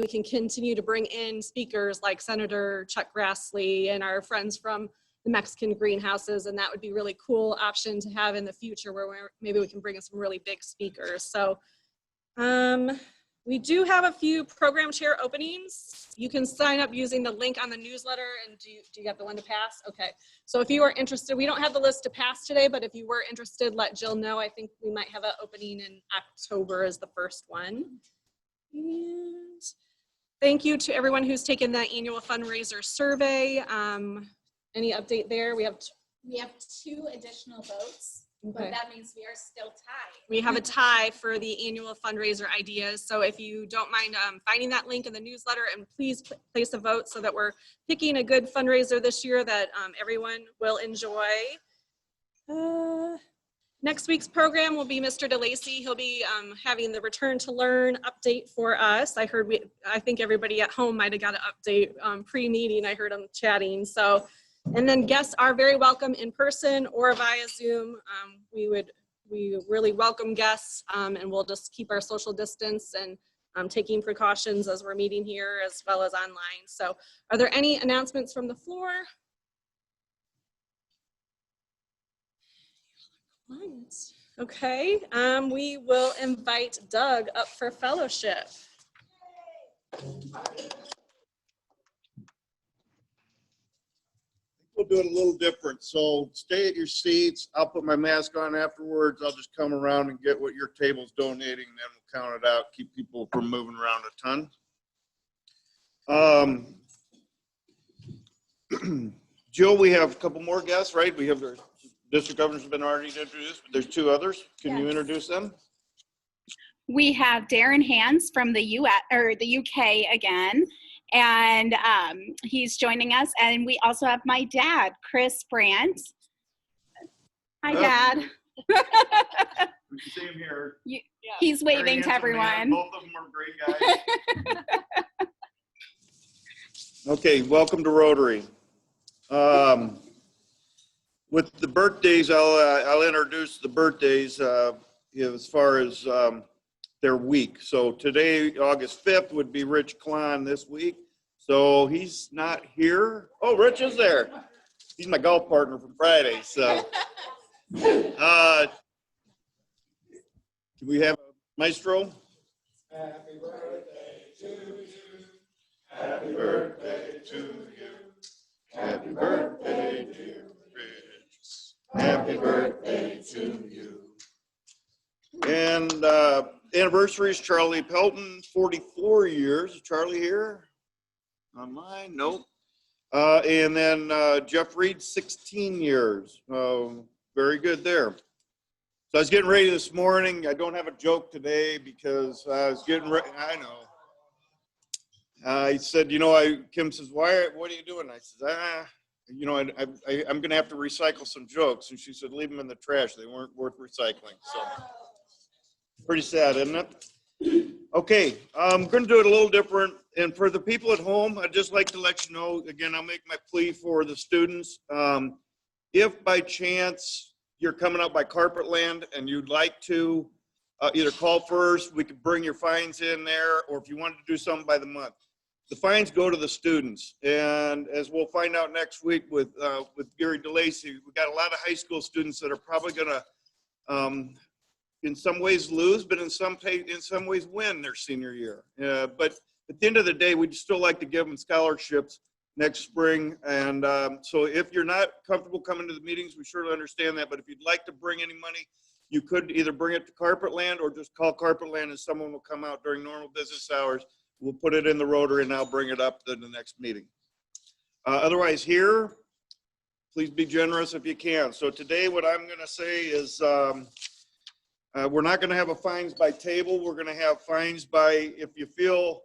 we can continue to bring in speakers like Senator Chuck Grassley and our friends from the Mexican greenhouses, and that would be a really cool option to have in the future where maybe we can bring in some really big speakers. So we do have a few program chair openings. You can sign up using the link on the newsletter. And do you have the one to pass? Okay. So if you are interested, we don't have the list to pass today, but if you were interested, let Jill know. I think we might have an opening in October as the first one. And thank you to everyone who's taken the annual fundraiser survey. Any update there? We have 2 additional votes. Okay. But that means we are still tied. We have a tie for the annual fundraiser ideas. So if you don't mind finding that link in the newsletter, and please place a vote so that we're picking a good fundraiser this year that everyone will enjoy. Next week's program will be Mr. DeLacy. He'll be having the Return to Learn update for us. I think everybody at home might have got an update pre-meeting. I heard them chatting. So. And then guests are very welcome in person or via Zoom. We really welcome guests, and we'll just keep our social distance and taking precautions as we're meeting here as well as online. So are there any announcements from the floor? Okay, we will invite Doug up for fellowship. We'll do it a little different. So stay at your seats. I'll put my mask on afterwards. I'll just come around and get what your table's donating, and then we'll count it out, keep people from moving around a ton. Jill, we have a couple more guests, right? We have the district governors have been already introduced, but there's 2 others. Can you introduce them? We have Darren Hands from the US or the UK again. And he's joining us. And we also have my dad, Chris Brandt. Hi, Dad. You can see him here. He's waving to everyone. Both of them are great guys. Okay, welcome to Rotary. With the birthdays, I'll introduce the birthdays as far as their week. So today, August 5th, would be Rich Klon this week. So he's not here. Oh, Rich is there. He's my golf partner from Friday. So can we have a maestro? Happy birthday to you. Happy birthday to you. Happy birthday, dear Rich. Happy birthday to you. And anniversary is Charlie Pelton, 44 years. Is Charlie here? Online? Nope. And then Jeff Reed, 16 years. Very good there. So I was getting ready this morning. I don't have a joke today because I was getting ready. I know. I said, Kim says, what are you doing? I said, I'm going to have to recycle some jokes. And she said, leave them in the trash. They weren't worth recycling. So pretty sad, isn't it? Okay, I'm going to do it a little different. And for the people at home, I'd just like to let you know, again, I'll make my plea for the students. If by chance you're coming out by Carpet Land and you'd like to either call first, we could bring your fines in there, or if you wanted to do something by the month. The fines go to the students. And as we'll find out next week with Gary DeLacy, we've got a lot of high school students that are probably going to, in some ways lose, but in some ways win their senior year. But at the end of the day, we'd still like to give them scholarships next spring. And so if you're not comfortable coming to the meetings, we surely understand that. But if you'd like to bring any money, you could either bring it to Carpet Land or just call Carpet Land and someone will come out during normal business hours. We'll put it in the Rotary and I'll bring it up to the next meeting. Otherwise here, please be generous if you can. So today what I'm going to say is we're not going to have a fines by table. We're going to have fines by, if you feel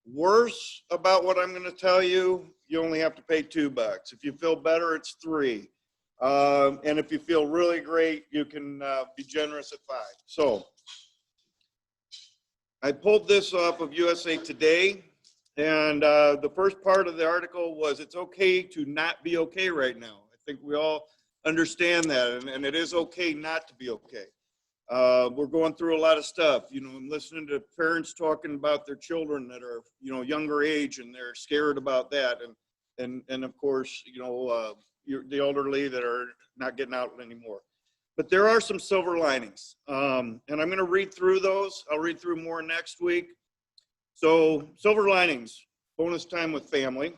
worse about what I'm going to tell you, you only have to pay $2. If you feel better, it's $3. And if you feel really great, you can be generous at $5. So I pulled this off of USA Today, and the first part of the article was it's okay to not be okay right now. I think we all understand that, and it is okay not to be okay. We're going through a lot of stuff. You know, I'm listening to parents talking about their children that are, you know, younger age, and they're scared about that. And of course, you know, the elderly that are not getting out anymore. But there are some silver linings. And I'm going to read through those. I'll read through more next week. So silver linings, bonus time with family.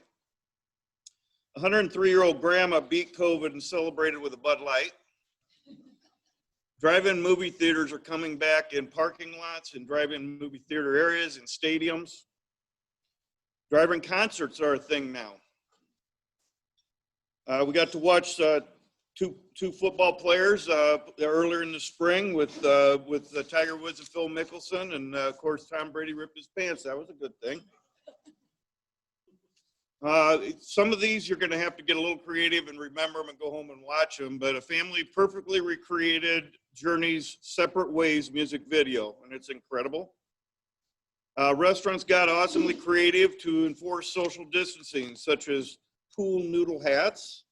103-year-old grandma beat COVID and celebrated with a Bud Light. Drive-in movie theaters are coming back in parking lots and drive-in movie theater areas and stadiums. Drive-in concerts are a thing now. We got to watch two football players earlier in the spring with Tiger Woods and Phil Mickelson, and of course Tom Brady ripped his pants. That was a good thing. Some of these you're going to have to get a little creative and remember them and go home and watch them, but a family perfectly recreated Journey's Separate Ways music video, and it's incredible. Restaurants got awesomely creative to enforce social distancing, such as pool noodle hats.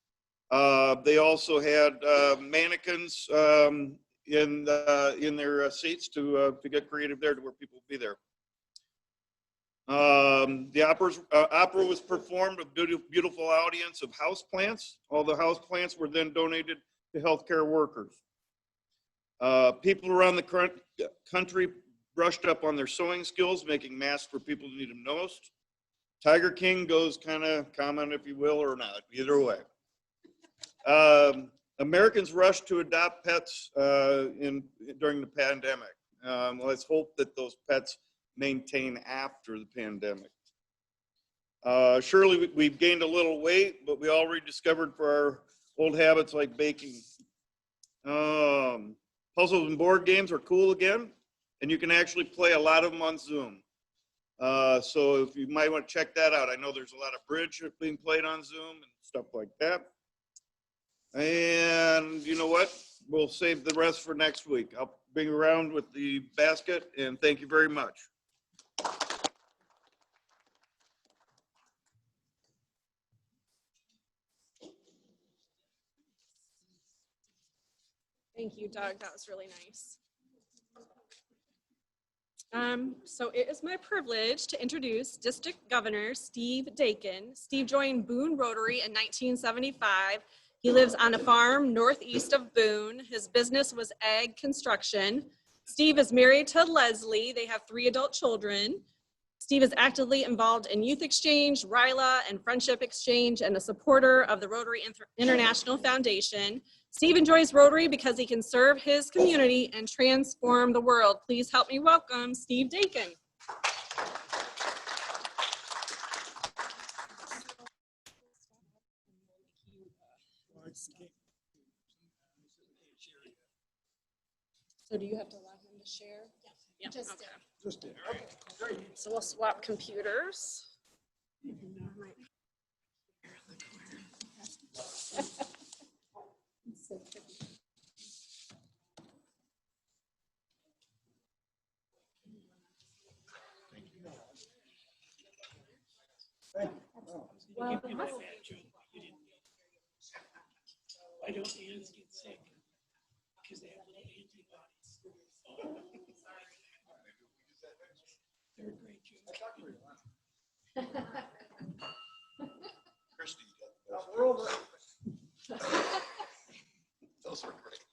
They also had mannequins in their seats to get creative there to where people would be there. The opera was performed with a beautiful audience of houseplants. All the houseplants were then donated to healthcare workers. People around the country brushed up on their sewing skills, making masks for people who need them most. Tiger King goes kind of common, if you will, or not, either way. Americans rushed to adopt pets during the pandemic. Let's hope that those pets maintain after the pandemic. Surely we've gained a little weight, but we all rediscovered for our old habits like baking. Puzzles and board games are cool again, and you can actually play a lot of them on Zoom. So if you might want to check that out. I know there's a lot of bridge being played on Zoom and stuff like that. And you know what? We'll save the rest for next week. I'll bring around with the basket, and thank you very much. Thank you, Doug. That was really nice. So it is my privilege to introduce District Governor Steve Dakin. Steve joined Boone Rotary in 1975. He lives on a farm northeast of Boone. His business was ag construction. Steve is married to Leslie. They have 3 adult children. Steve is actively involved in Youth Exchange, RILA, and Friendship Exchange, and a supporter of the Rotary International Foundation. Steve enjoys Rotary because he can serve his community and transform the world. Please help me welcome Steve Dakin. So do you have to allow him to share? Yeah. Just Okay. Just did. Okay, great. So we'll swap computers. Why don't ants get sick? Because they have little antibodies. They're a great joke. Christy, those are great.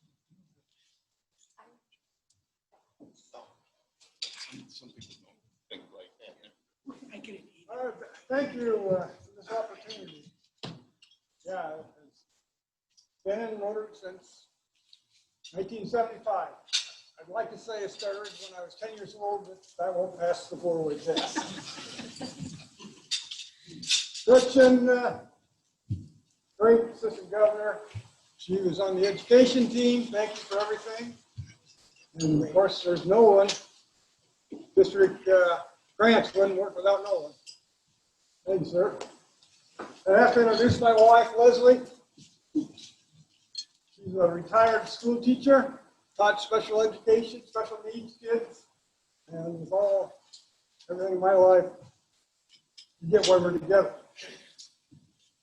Some people don't think like that. I get it. Thank you for this opportunity. Yeah, it's been in Rotary since 1975. I'd like to say it started when I was 10 years old, but that won't pass the 4-way test. Gretchen, great assistant governor. She was on the education team. Thank you for everything. And of course, there's no one. District grants wouldn't work without no one. Thank you, sir. I have to introduce my wife, Leslie. She's a retired school teacher, taught special education, special needs kids, and with everything in my life, you get where we're together.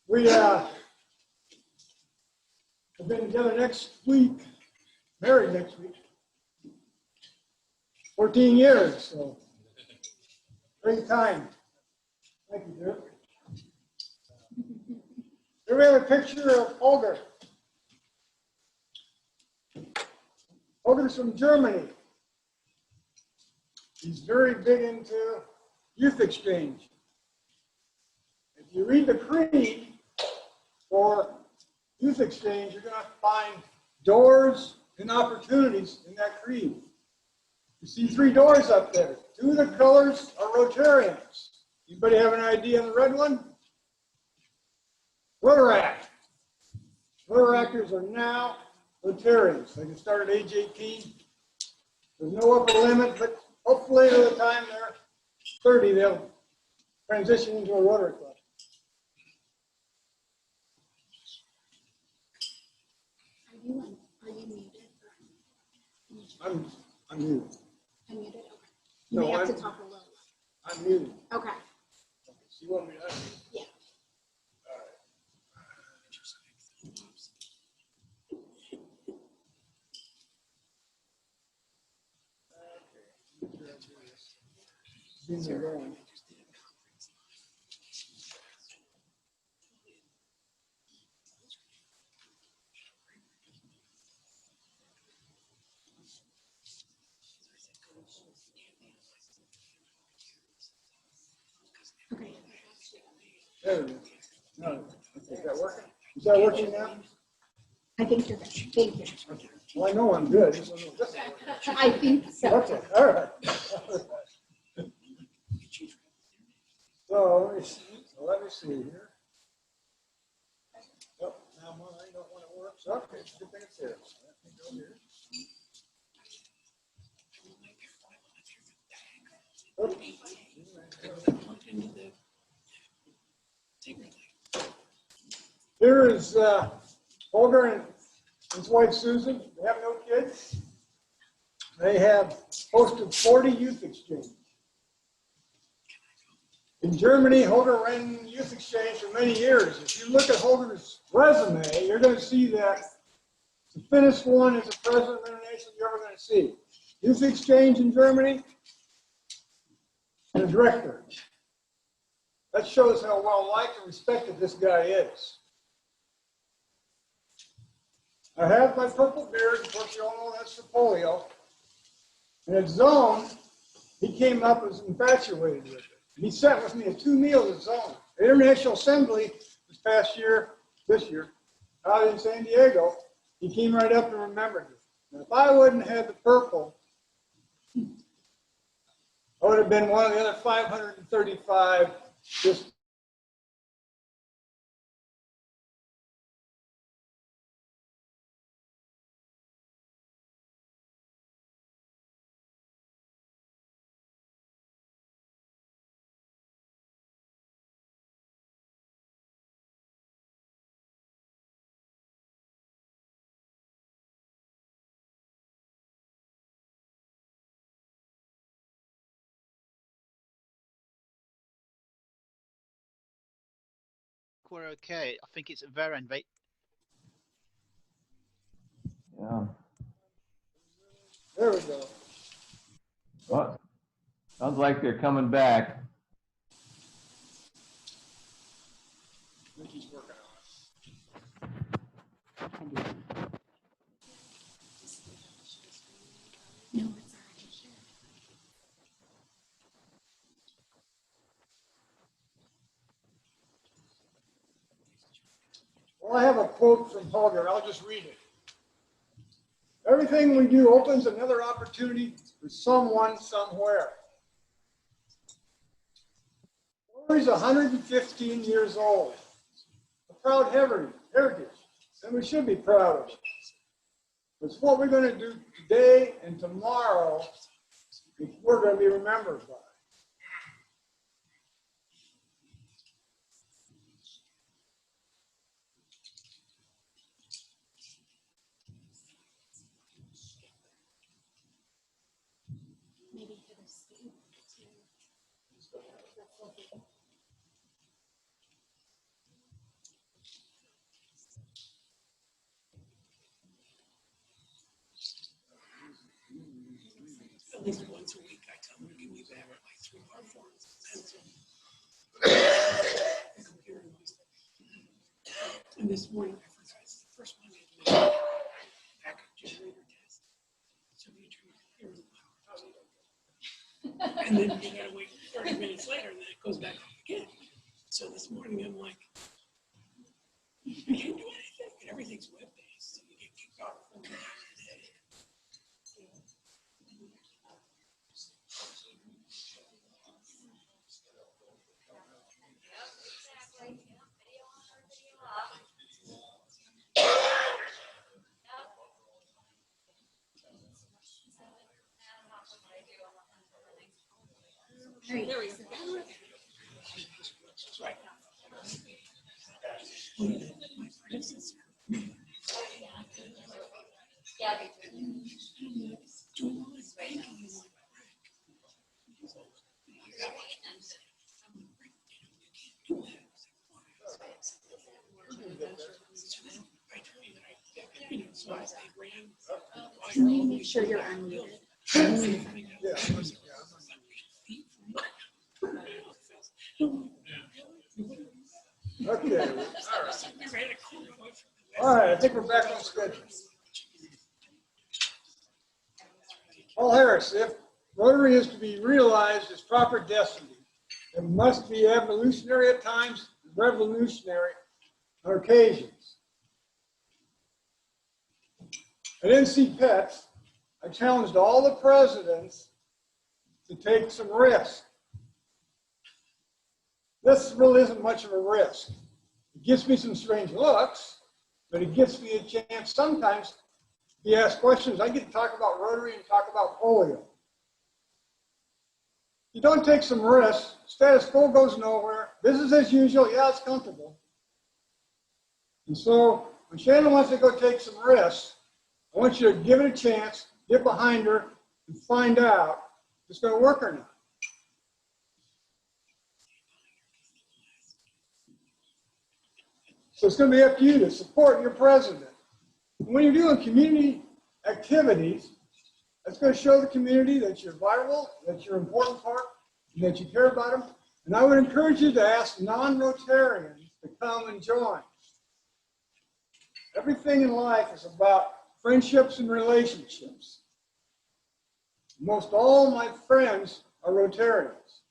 We have been together next week, married next week, 14 years, so great time. Thank you, Dirk. Here we have a picture of Holger. Holger's from Germany. He's very big into youth exchange. If you read the creed for youth exchange, you're going to find doors and opportunities in that creed. You see 3 doors up there. 2 of the colors are Rotarians. Anybody have an idea on the red one? Rotaract. Rotaractors are now Rotarians. They can start at age 18. There's no upper limit, but hopefully by the time they're 30, they'll transition into a Rotary Club. Are you muted? I'm muted. Unmuted? Okay. You No, may have I'm- to talk a little. I'm muted. Okay. So you want me to unmute? Yeah. All right. These are going. Okay. There we go. No, okay, is that working? Is that working now? I think you're good. Thank you. Okay. Well, I know I'm good. I just don't know if this is working. I think so. Okay, all right. So let me see here. Oh, now mine don't want to work. So, okay, good thing it's here. Let me go here. Here is Holger and his wife Susan. They have no kids. They have hosted 40 youth exchanges. In Germany, Holger ran youth exchange for many years. If you look at Holger's resume, you're going to see that the fittest one as a president of international you're ever going to see. Youth exchange in Germany, and a director. That shows how well liked and respected this guy is. I have my purple beard. Of course, you all know that's for polio. And at Zone, he came up and was infatuated with it. He sat with me at 2 meals at Zone. The International Assembly this year, out in San Diego, he came right up and remembered me. And if I wouldn't have the purple, I would have been one of the other 535 just We're okay. I think it's at their end, right? Yeah. there we go. Well, sounds like they're coming back. I think he's working on it. No, it's already shared. Well, I have a quote from Holger. I'll just read it. Everything we do opens another opportunity for someone somewhere. Rotary's 115 years old. A proud heritage, and we should be proud of it. It's what we're going to do today and tomorrow we're going to be remembered by. Maybe hit a speed too. At least once this morning, I forgot, it's the first one I had to make a backup generator test. So you turn your computer on, and then you gotta wait 30 minutes later, and then it goes back on again. So this morning, I'm like, I can't do anything, and everything's web-based, so you get kicked off from the day. There we go. Right. My predecessor. Doing all this banking, I'm like, so I ran. Can you make sure you're unmuted? Okay. All right, I think we're back on schedule. Paul Harris, if Rotary is to be realized as proper destiny, it must be evolutionary at times, revolutionary on occasions. At NC Pets, I challenged all the presidents to take some risk. This really isn't much of a risk. It gives me some strange looks, but it gives me a chance sometimes to be asked questions. I get to talk about Rotary and talk about polio. You don't take some risks, status quo goes nowhere. Business as usual, yeah, it's comfortable. And so when Shannon wants to go take some risks, I want you to give it a chance, get behind her, and find out if it's going to work or not. So it's going to be up to you to support your president. And when you're doing community activities, that's going to show the community that you're vital, that you're an important part, and that you care about them. And I would encourage you to ask non-Rotarians to come and join. Everything in life is about friendships and relationships. Most all my friends are Rotarians.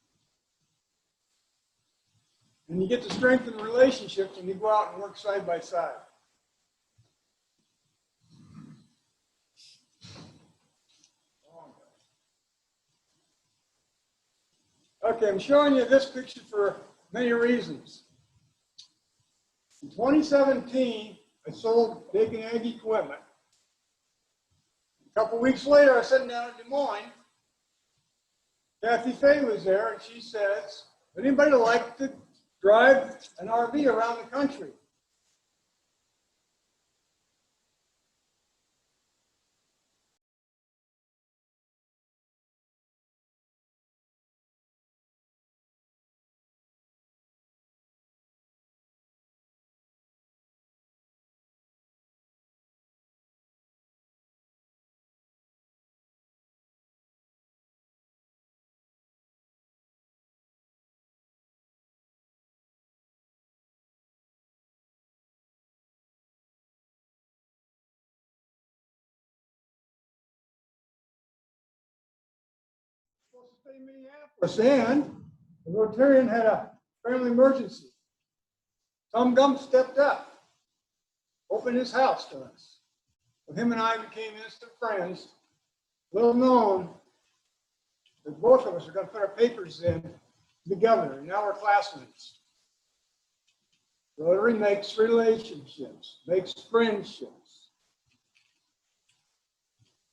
And you get to strengthen relationships when you go out and work side by side. Okay, I'm showing you this picture for many reasons. In 2017, I sold Dakin Ag equipment. A couple weeks later, I was sitting down in Des Moines. Kathy Fay was there, and she says, would anybody like to drive an RV around the country? Supposed to stay in Minneapolis, and the Rotarian had a family emergency. Tom Gump stepped up, opened his house to us. So him and I became instant friends. Little known that both of us are going to put our papers in to the governor, and now we're classmates. Rotary makes relationships, makes friendships.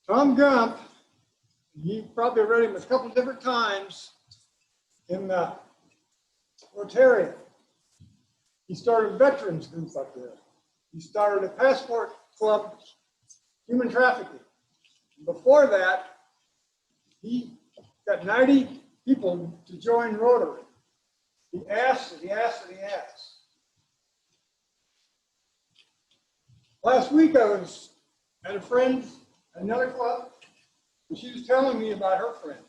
Tom Gump, you probably read him a couple different times in the Rotarian. He started a veterans group up there. He started a passport club, human trafficking. Before that, he got 90 people to join Rotary. He asked and he asked and he asked. Last week I was at a friend's, another club, and she was telling me about her friend.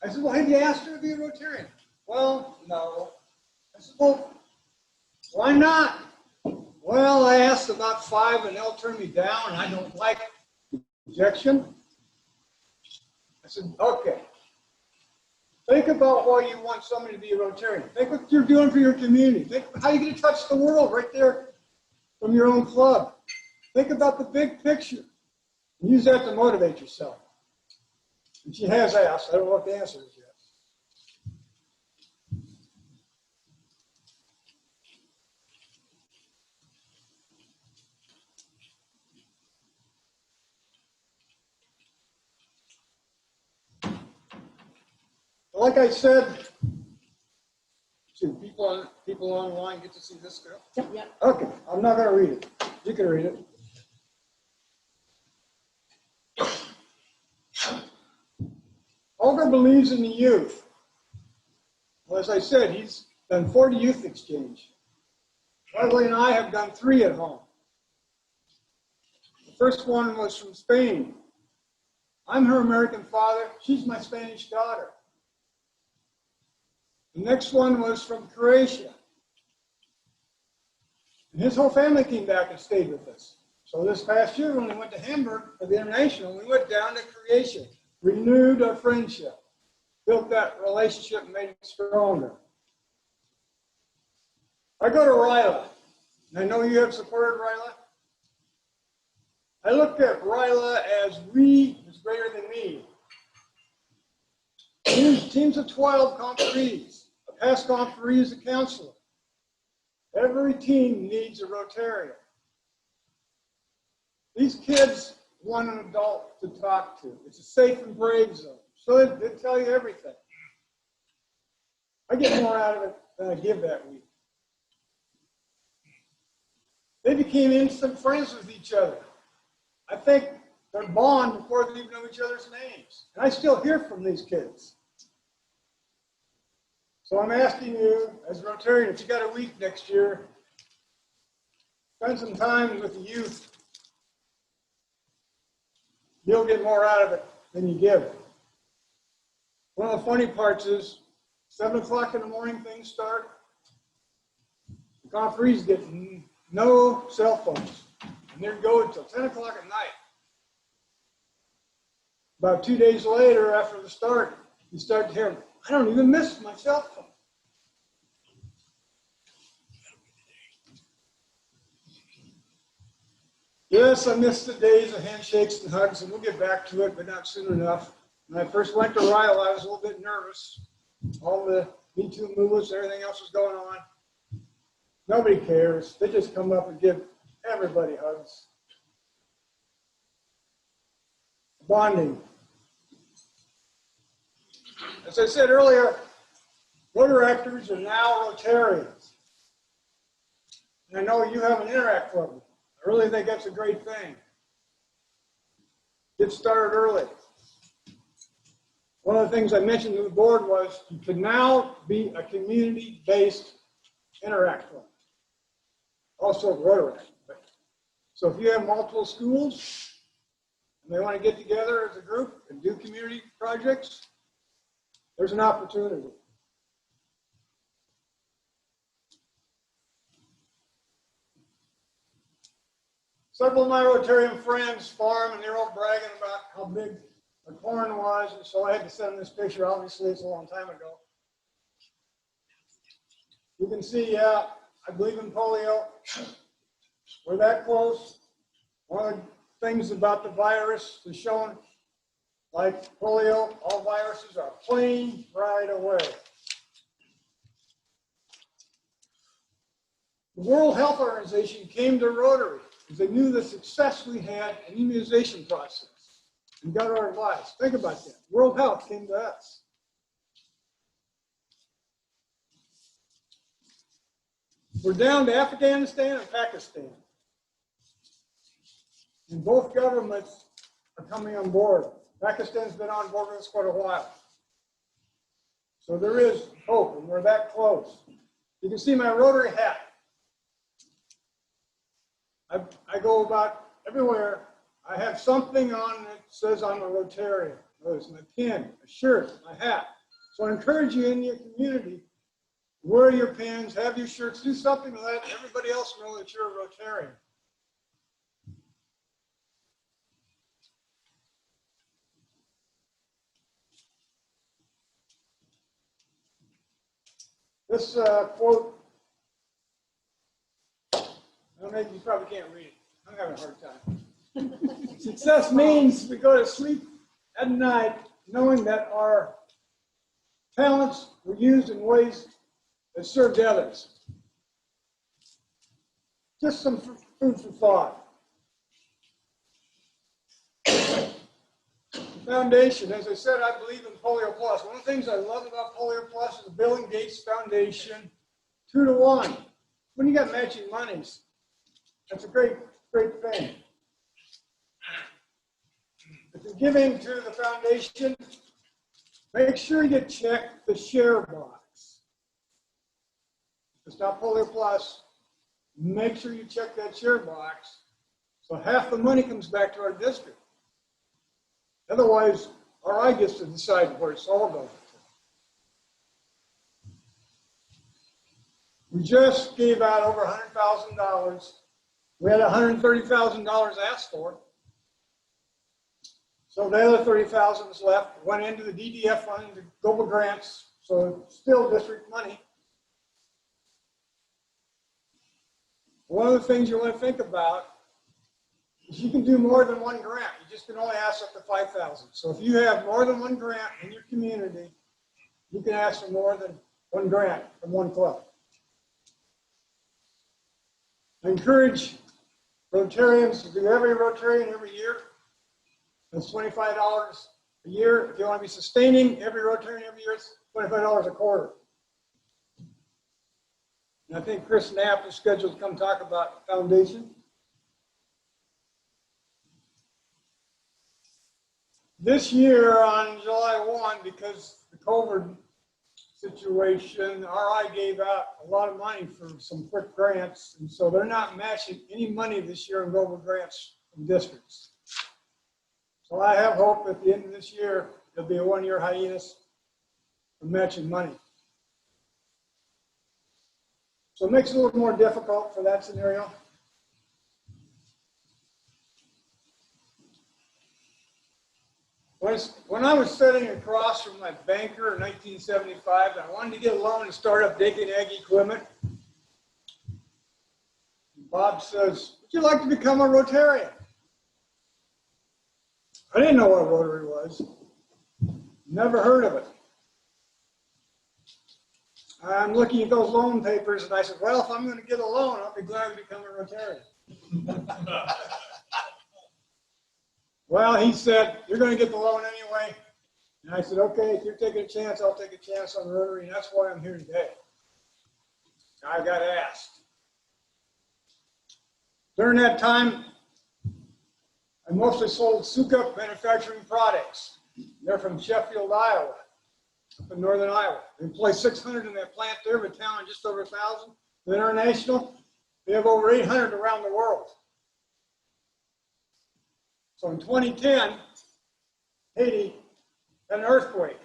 I said, well, have you asked her to be a Rotarian? Well, no. I said, well, why not? Well, I asked about 5 and they'll turn me down and I don't like rejection. I said, okay. Think about why you want somebody to be a Rotarian. Think what you're doing for your community. Think how you're going to touch the world right there from your own club. Think about the big picture. Use that to motivate yourself. And she has asked. I don't know what the answer is yet. Like I said, should people online get to see this girl? Yep. Okay, I'm not going to read it. You can read it. Olga believes in the youth. Well, as I said, he's done 40 youth exchange. Leslie and I have done 3 at home. The first one was from Spain. I'm her American father. She's my Spanish daughter. The next one was from Croatia. And his whole family came back and stayed with us. So this past year, when we went to Hamburg for the International, we went down to Croatia, renewed our friendship, built that relationship and made it stronger. I go to Ryla, and I know you have supported Ryla. I look at Ryla as we is greater than me. Teams of 12 conferees. A past conferee is a counselor. Every team needs a Rotarian. These kids want an adult to talk to. It's a safe and brave zone. So they tell you everything. I get more out of it than I give that week. They became instant friends with each other. I think they're bond before they even know each other's names. And I still hear from these kids. So I'm asking you, as a Rotarian, if you got a week next year, spend some time with the youth. You'll get more out of it than you give. One of the funny parts is 7 o'clock in the morning things start. The conferees get no cell phones. And they're going until 10 o'clock at night. About 2 days later, after the start, you start to hear, I don't even miss my cell phone. Yes, I miss the days of handshakes and hugs, and we'll get back to it, but not soon enough. When I first went to Ryle, I was a little bit nervous. All the Me Too movements, everything else was going on. Nobody cares. They just come up and give everybody hugs. Bonding. As I said earlier, Rotaractors are now Rotarians. And I know you have an Interact program. I really think that's a great thing. Get started early. One of the things I mentioned to the board was you can now be a community-based Interact program. Also Rotaract. So if you have multiple schools and they want to get together as a group and do community projects, there's an opportunity. Several of my Rotarian friends farm and they're all bragging about how big the corn was, and so I had to send this picture. Obviously, it's a long time ago. You can see, yeah, I believe in polio. We're that close. One of the things about the virus is shown, like polio, all viruses are plain right away. The World Health Organization came to Rotary because they knew the success we had in the immunization process and got our advice. Think about that. World Health came to us. We're down to Afghanistan and Pakistan. And both governments are coming on board. Pakistan's been on board with us quite a while. So there is hope, and we're that close. You can see my Rotary hat. I go about everywhere. I have something on that says I'm a Rotarian. Whether it's my pin, a shirt, my hat. So I encourage you in your community wear your pins, have your shirts, do something to let everybody else know that you're a Rotarian. This quote, maybe you probably can't read it. I'm having a hard time. Success means we go to sleep at night knowing that our talents were used in ways that served others. Just some food for thought. The foundation, as I said, I believe in Polio Plus. One of the things I love about Polio Plus is the Bill and Gates Foundation, 2 to 1. When you got matching monies, that's a great thing. If you're giving to the foundation, make sure you check the share box. It's not Polio Plus. Make sure you check that share box so half the money comes back to our district. Otherwise, RI gets to decide where it's all going. We just gave out over $100,000. We had $130,000 asked for. So the other $30,000 was left, went into the DDF fund, the global grants, so it's still district money. One of the things you want to think about is you can do more than one grant. You just can only ask up to $5,000. So if you have more than one grant in your community, you can ask for more than one grant from one club. I encourage Rotarians to do every Rotarian every year. That's $25 a year. If you want to be sustaining every Rotarian every year, it's $25 a quarter. And I think Chris Knapp is scheduled to come talk about the foundation. This year on July 1, because the COVID situation, RI gave out a lot of money for some quick grants, and so they're not matching any money this year in global grants from districts. So I have hope at the end of this year, there'll be a one-year hiatus from matching money. So it makes it a little more difficult for that scenario. When I was sitting across from my banker in 1975, I wanted to get a loan to start up Dakin Ag Equipment. Bob says, would you like to become a Rotarian? I didn't know what Rotary was. Never heard of it. I'm looking at those loan papers and I said, well, if I'm going to get a loan, I'll be glad to become a Rotarian. Well, he said, you're going to get the loan anyway. And I said, okay, if you're taking a chance, I'll take a chance on Rotary, and that's why I'm here today. I got asked. During that time, I mostly sold Sukup manufacturing products. They're from Sheffield, Iowa, up in northern Iowa. They employ 600 in that plant there, but town just over 1,000. The international, they have over 800 around the world. So in 2010, Haiti had an earthquake.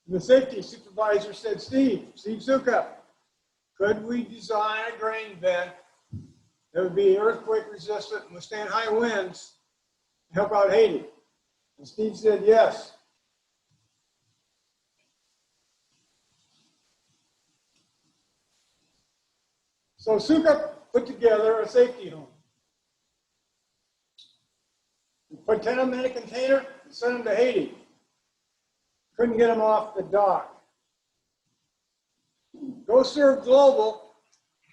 And the safety supervisor said, Steve Sukup, could we design a grain bin that would be earthquake resistant and withstand high winds to help out Haiti? And Steve said, yes. So Sukup put together a safety home. We put 10 of them in a container and sent them to Haiti. Couldn't get them off the dock. Go Serve Global,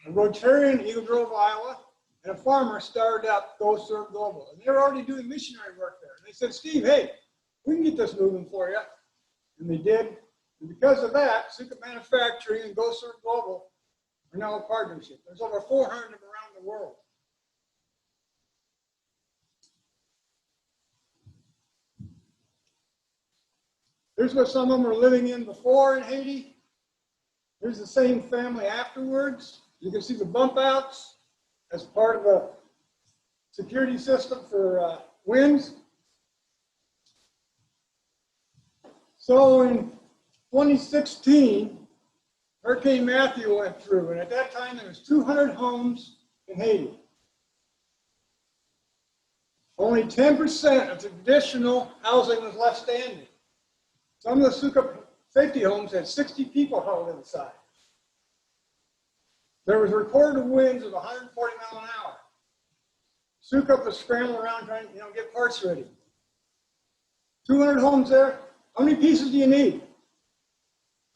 a Rotarian in Eagle Grove, Iowa, and a farmer started up Go Serve Global. And they were already doing missionary work there. And they said, Steve, hey, we can get this moving for you. And they did. And because of that, Sukup Manufacturing and Go Serve Global are now a partnership. There's over 400 of them around the world. Here's what some of them were living in before in Haiti. Here's the same family afterwards. You can see the bump outs as part of a security system for winds. So in 2016, Hurricane Matthew went through, and at that time there was 200 homes in Haiti. Only 10% of the traditional housing was left standing. Some of the Suka safety homes had 60 people huddled inside. There was recorded winds of 140 miles an hour. Suka was scrambling around trying to get parts ready. 200 homes there. How many pieces do you need?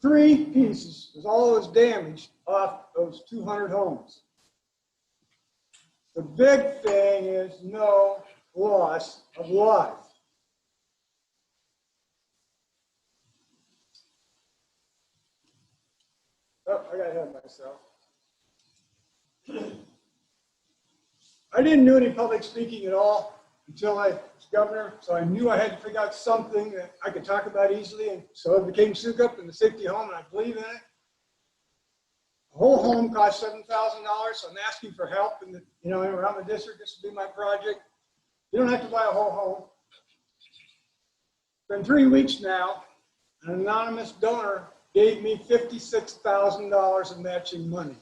3 pieces is all that was damaged off those 200 homes. The big thing is no loss of life. Oh, I got ahead of myself. I didn't do any public speaking at all until I was governor, so I knew I had to figure out something that I could talk about easily, and so I became Sukup in the safety home, and I believe in it. The whole home cost $7,000, so I'm asking for help, and around the district, this will be my project. You don't have to buy a whole home. It's been 3 weeks now. An anonymous donor gave me $56,000 in matching money.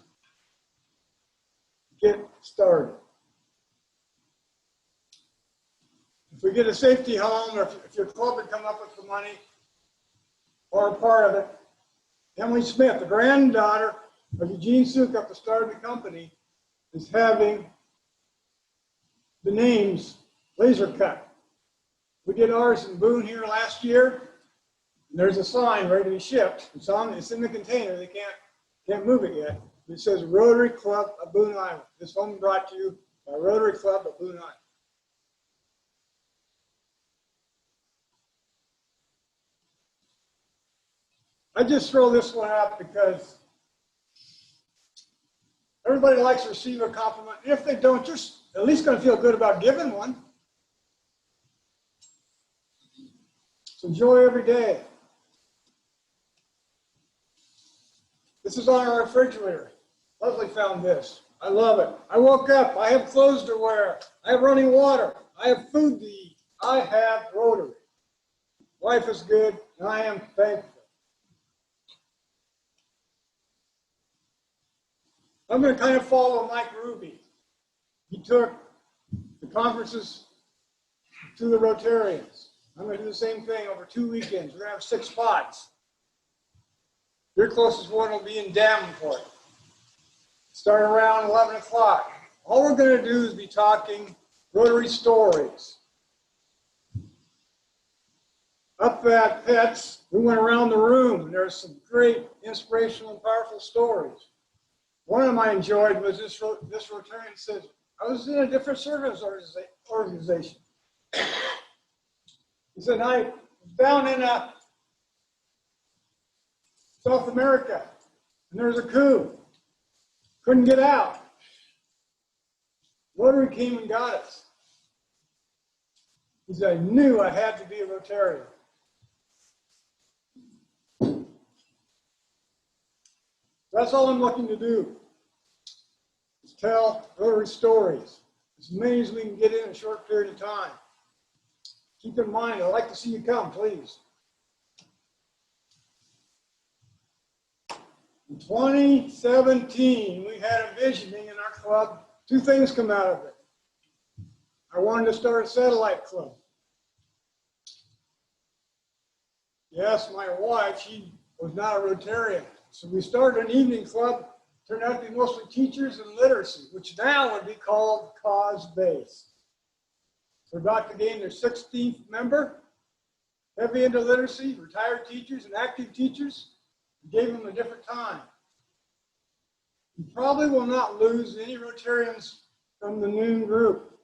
Get started. If we get a safety home, or if your club would come up with the money, or a part of it, Emily Smith, the granddaughter of Eugene Sukup, the start of the company, is having the names laser cut. We did ours in Boone here last year. And there's a sign ready to be shipped. It's in the container. They can't move it yet. It says Rotary Club of Boone Island. This home brought to you by Rotary Club of Boone Island. I just throw this one out because everybody likes to receive a compliment. If they don't, you're at least going to feel good about giving one. So enjoy every day. This is on our refrigerator. Leslie found this. I love it. I woke up. I have clothes to wear. I have running water. I have food to eat. I have Rotary. Life is good, and I am thankful. I'm going to kind of follow Mike Ruby. He took the conferences to the Rotarians. I'm going to do the same thing over 2 weekends. We're going to have 6 spots. Your closest one will be in Davenport. Start around 11 o'clock. All we're going to do is be talking Rotary stories. Up at Pets, we went around the room, and there's some great inspirational and powerful stories. One of them I enjoyed was this Rotarian says, I was in a different service organization. He said, I was down in South America, and there was a coup. Couldn't get out. Rotary came and got us. He said, I knew I had to be a Rotarian. That's all I'm looking to do, is tell Rotary stories, as many as we can get in a short period of time. Keep in mind, I'd like to see you come, please. In 2017, we had a visioning in our club. 2 things come out of it. I wanted to start a satellite club. Yes, my wife, she was not a Rotarian. So we started an evening club, turned out to be mostly teachers and literacy, which now would be called cause-based. We're about to gain their 16th member, heavy into literacy, retired teachers and active teachers. We gave them a different time. You probably will not lose any Rotarians from the noon group.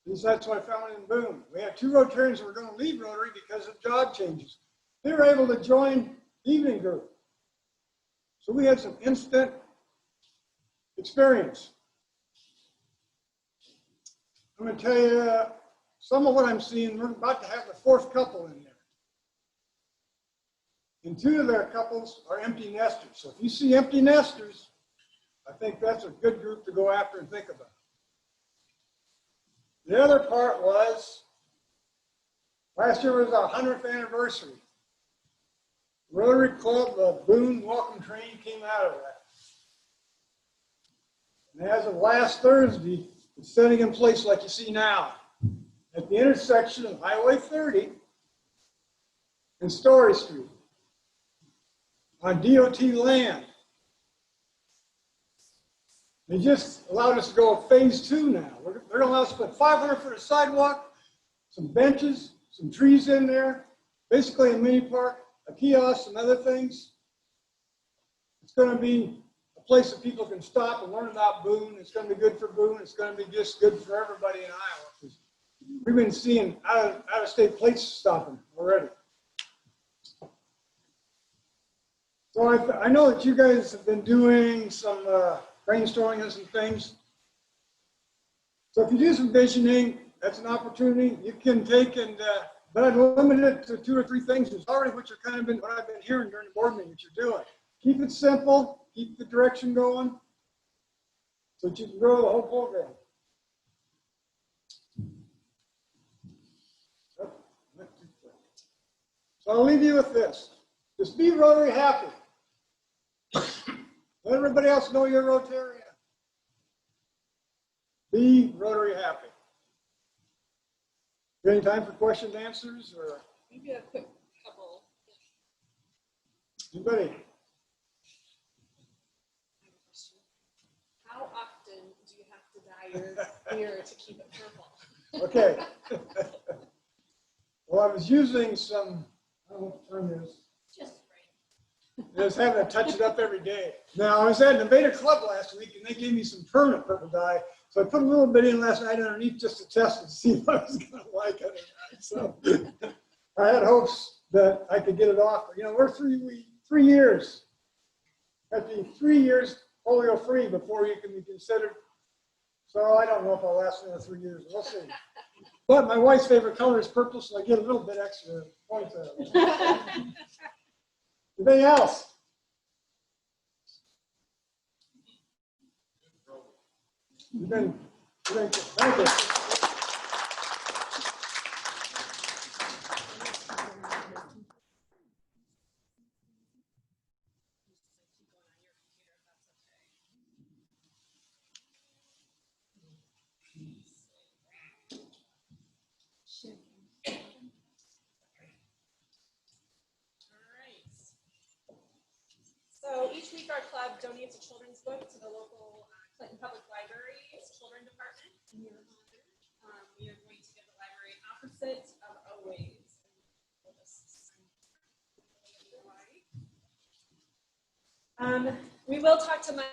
At least that's what I found in Boone. We had 2 Rotarians that were going to leave Rotary because of job changes. They were able to join the evening group. So we had some instant experience. I'm going to tell you some of what I'm seeing. We're about to have the 4th couple in there. And 2 of their couples are empty nesters. So if you see empty nesters, I think that's a good group to go after and think about. The other part was, last year was our 100th anniversary. Rotary Club Boone Welcome Train came out of that. And as of last Thursday, it's setting in place like you see now at the intersection of Highway 30 and Story Street on DOT land. They just allowed us to go phase 2 now. They're going to allow us to put 500 foot of sidewalk, some benches, some trees in there, basically a mini park, a kiosk, some other things. It's going to be a place that people can stop and learn about Boone. It's going to be good for Boone. It's going to be just good for everybody in Iowa. We've been seeing out-of-state plates stopping already. So I know that you guys have been doing some brainstorming and some things. So if you do some visioning, that's an opportunity you can take and, but I'd limit it to 2 or 3 things. It's already what I've been hearing during the board meeting that you're doing. Keep it simple, keep the direction going so that you can grow the whole program. So I'll leave you with this. Just be Rotary happy. Let everybody else know you're Rotarian. Be Rotary happy. Any time for questions and answers, or Maybe a quick couple. anybody? How often do you have to dye your beard to keep it purple? Okay. Well, I was using some, I don't know what the term is. Just right. I was having to touch it up every day. Now, I was at an Invader Club last week, and they gave me some permanent purple dye. So I put a little bit in last night underneath just to test and see if I was going to like it or not. So I had hopes that I could get it off. But, you know, we're 3 years. Have to be 3 years polio free before you can be considered. So I don't know if I'll last another 3 years. We'll see. But my wife's favorite color is purple, so I get a little bit extra points out of it. Anything else? Thank you. So each week our club donates a children's book to the local Clinton Public Library's children department. In your honor, we are going to give the library opposite of always. We will talk to my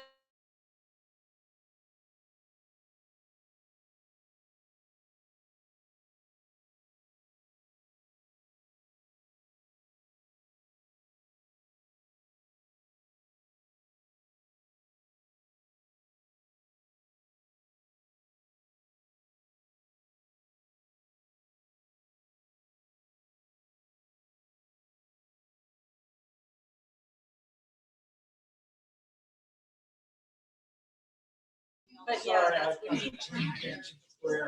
but yeah, that's what we need.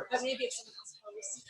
But maybe if someone else posts.